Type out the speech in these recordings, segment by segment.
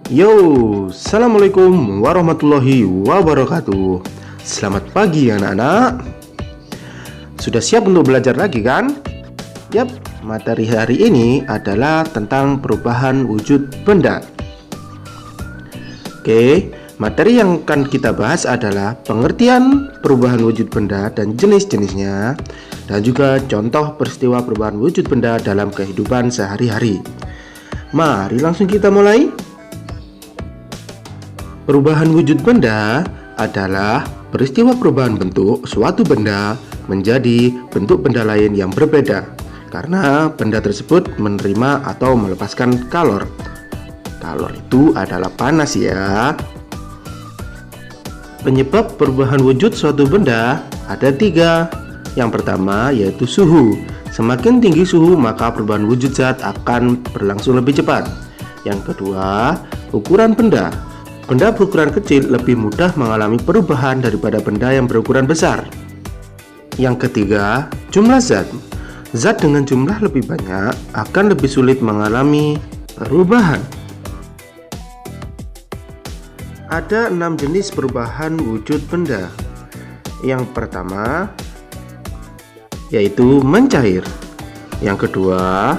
Yo, assalamualaikum warahmatullahi wabarakatuh. Selamat pagi anak-anak. Sudah siap untuk belajar lagi kan? Yap, materi hari ini adalah tentang perubahan wujud benda. Oke, materi yang akan kita bahas adalah pengertian perubahan wujud benda dan jenis-jenisnya, dan juga contoh peristiwa perubahan wujud benda dalam kehidupan sehari-hari. Mari langsung kita mulai. Perubahan wujud benda adalah peristiwa perubahan bentuk suatu benda menjadi bentuk benda lain yang berbeda karena benda tersebut menerima atau melepaskan kalor. Kalor itu adalah panas ya. Penyebab perubahan wujud suatu benda ada 3. Yang pertama yaitu suhu. Semakin tinggi suhu maka perubahan wujud zat akan berlangsung lebih cepat. Yang kedua, ukuran benda. Benda berukuran kecil lebih mudah mengalami perubahan daripada benda yang berukuran besar. Yang ketiga, jumlah zat. Zat dengan jumlah lebih banyak akan lebih sulit mengalami perubahan. Ada 6 jenis perubahan wujud benda. Yang pertama yaitu mencair. Yang kedua,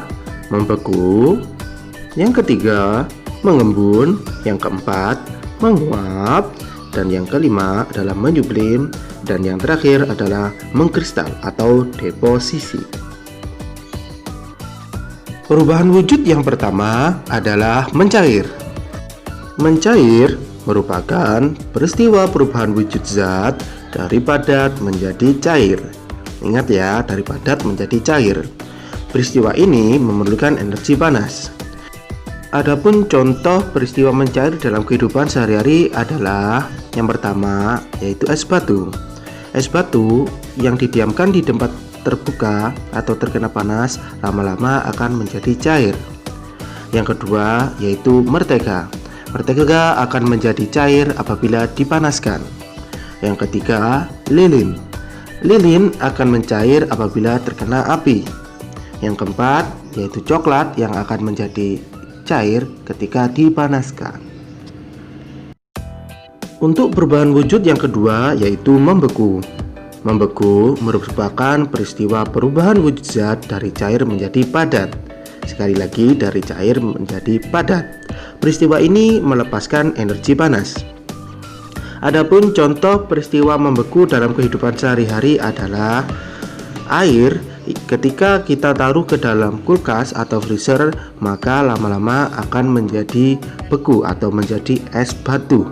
membeku. Yang ketiga, mengembun. Yang keempat, menguap, dan yang kelima adalah menyublim, dan yang terakhir adalah mengkristal atau deposisi. Perubahan wujud yang pertama adalah mencair. Mencair merupakan peristiwa perubahan wujud zat dari padat menjadi cair. Ingat ya, dari padat menjadi cair. Peristiwa ini memerlukan energi panas. Adapun contoh peristiwa mencair dalam kehidupan sehari-hari adalah yang pertama yaitu es batu. Es batu yang didiamkan di tempat terbuka atau terkena panas lama-lama akan menjadi cair. Yang kedua yaitu mentega. Mentega akan menjadi cair apabila dipanaskan. Yang ketiga, lilin. Lilin akan mencair apabila terkena api. Yang keempat yaitu coklat yang akan menjadi cair ketika dipanaskan. Untuk perubahan wujud yang kedua yaitu membeku. Membeku merupakan peristiwa perubahan wujud zat dari cair menjadi padat. Sekali lagi, dari cair menjadi padat. Peristiwa ini melepaskan energi panas. Adapun contoh peristiwa membeku dalam kehidupan sehari-hari adalah air. Ketika kita taruh ke dalam kulkas atau freezer, maka lama-lama akan menjadi beku atau menjadi es batu.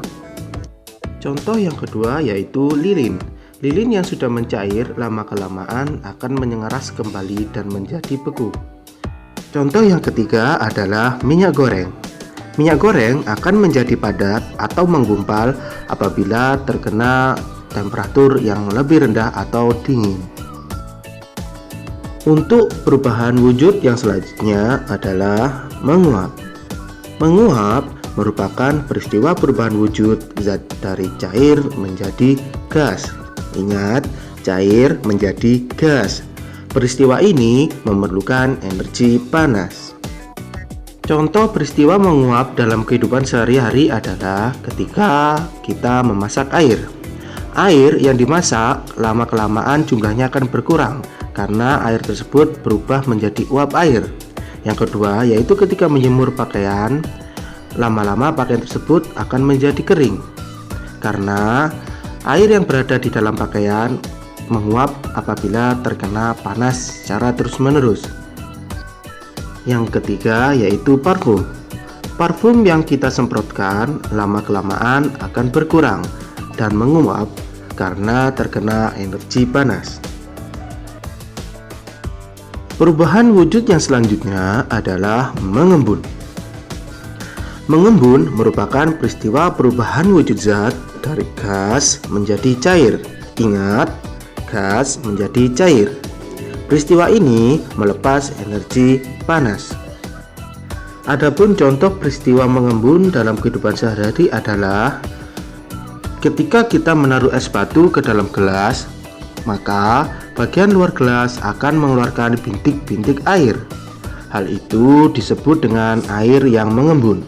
Contoh yang kedua yaitu lilin. Lilin yang sudah mencair lama-kelamaan akan menyengeras kembali dan menjadi beku. Contoh yang ketiga adalah minyak goreng. Minyak goreng akan menjadi padat atau menggumpal apabila terkena temperatur yang lebih rendah atau dingin. Untuk perubahan wujud yang selanjutnya adalah menguap. Menguap merupakan peristiwa perubahan wujud zat dari cair menjadi gas. Ingat, cair menjadi gas. Peristiwa ini memerlukan energi panas. Contoh peristiwa menguap dalam kehidupan sehari-hari adalah ketika kita memasak air. Air yang dimasak lama-kelamaan jumlahnya akan berkurang karena air tersebut berubah menjadi uap air. Yang kedua yaitu ketika menjemur pakaian, lama-lama pakaian tersebut akan menjadi kering karena air yang berada di dalam pakaian menguap apabila terkena panas secara terus-menerus. Yang ketiga yaitu parfum. Parfum yang kita semprotkan lama-kelamaan akan berkurang dan menguap karena terkena energi panas. Perubahan wujud yang selanjutnya adalah mengembun. Mengembun merupakan peristiwa perubahan wujud zat dari gas menjadi cair. Ingat, gas menjadi cair. Peristiwa ini melepas energi panas. Adapun contoh peristiwa mengembun dalam kehidupan sehari-hari adalah ketika kita menaruh es batu ke dalam gelas, maka bagian luar gelas akan mengeluarkan bintik-bintik air. Hal itu disebut dengan air yang mengembun.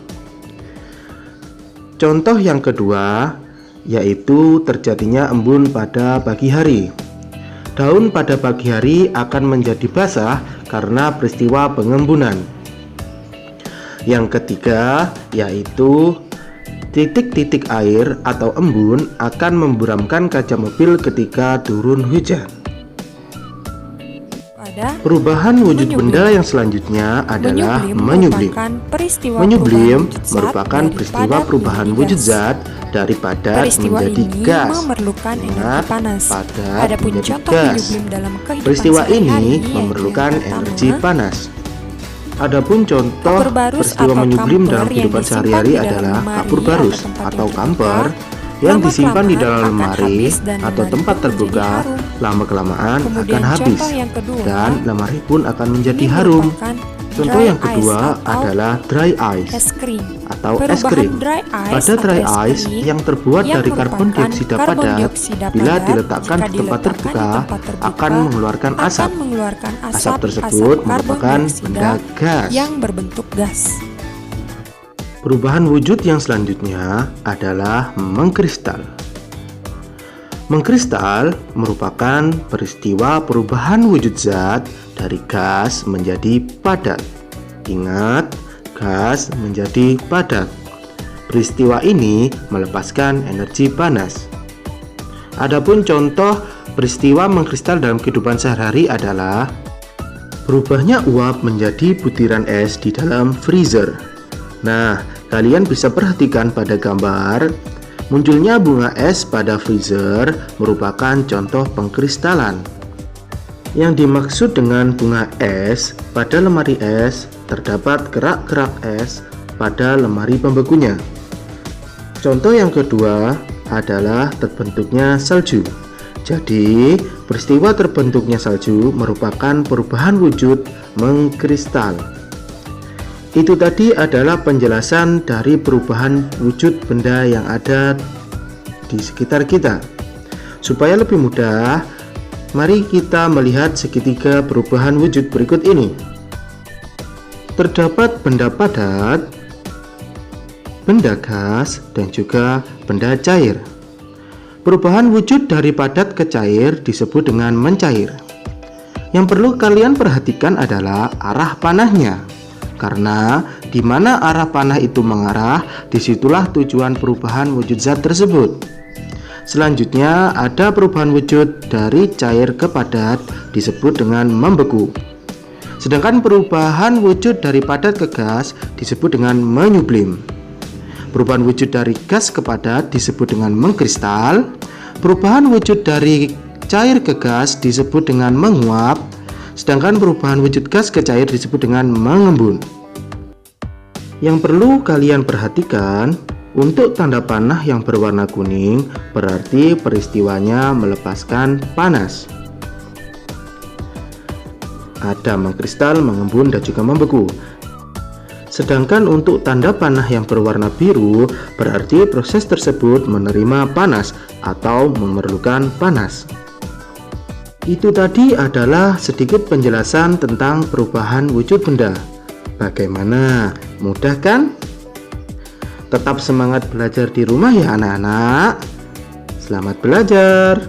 Contoh yang kedua yaitu terjadinya embun pada pagi hari. Daun pada pagi hari akan menjadi basah karena peristiwa pengembunan. Yang ketiga yaitu titik-titik air atau embun akan memburamkan kaca mobil ketika turun hujan. Perubahan wujud benda yang selanjutnya adalah menyublim. Menyublim merupakan peristiwa perubahan wujud zat dari padat menjadi gas. Ingat, padat menjadi gas. Peristiwa ini memerlukan energi panas. Adapun contoh peristiwa menyublim dalam kehidupan sehari-hari adalah kapur barus atau kamper yang disimpan di dalam lemari atau tempat terbuka lama-kelamaan akan habis dan lemari pun akan menjadi harum. Contoh yang kedua adalah dry ice atau es krim. Pada dry ice yang terbuat dari karbon dioksida padat, bila diletakkan di tempat terbuka akan mengeluarkan asap. Asap tersebut merupakan benda gas yang berbentuk gas. Perubahan wujud yang selanjutnya adalah mengkristal. Mengkristal merupakan peristiwa perubahan wujud zat dari gas menjadi padat. Ingat, gas menjadi padat. Peristiwa ini melepaskan energi panas. Adapun contoh peristiwa mengkristal dalam kehidupan sehari-hari adalah berubahnya uap menjadi butiran es di dalam freezer. Nah, kalian bisa perhatikan pada gambar, munculnya bunga es pada freezer merupakan contoh pengkristalan. Yang dimaksud dengan bunga es, pada lemari es terdapat kerak-kerak es pada lemari pembekunya. Contoh yang kedua adalah terbentuknya salju. Jadi, peristiwa terbentuknya salju merupakan perubahan wujud mengkristal. Itu tadi adalah penjelasan dari perubahan wujud benda yang ada di sekitar kita. Supaya lebih mudah, mari kita melihat segitiga perubahan wujud berikut ini. Terdapat benda padat, benda gas, dan juga benda cair. Perubahan wujud dari padat ke cair disebut dengan mencair. Yang perlu kalian perhatikan adalah arah panahnya. Karena di mana arah panah itu mengarah, disitulah tujuan perubahan wujud zat tersebut. Selanjutnya ada perubahan wujud dari cair ke padat disebut dengan membeku. Sedangkan perubahan wujud dari padat ke gas disebut dengan menyublim. Perubahan wujud dari gas ke padat disebut dengan mengkristal. Perubahan wujud dari cair ke gas disebut dengan menguap. Sedangkan perubahan wujud gas ke cair disebut dengan mengembun. Yang perlu kalian perhatikan, untuk tanda panah yang berwarna kuning berarti peristiwanya melepaskan panas. Ada mengkristal, mengembun, dan juga membeku. Sedangkan untuk tanda panah yang berwarna biru berarti proses tersebut menerima panas atau memerlukan panas. Itu tadi adalah sedikit penjelasan tentang perubahan wujud benda. Bagaimana? Mudah kan? Tetap semangat belajar di rumah ya anak-anak. Selamat belajar.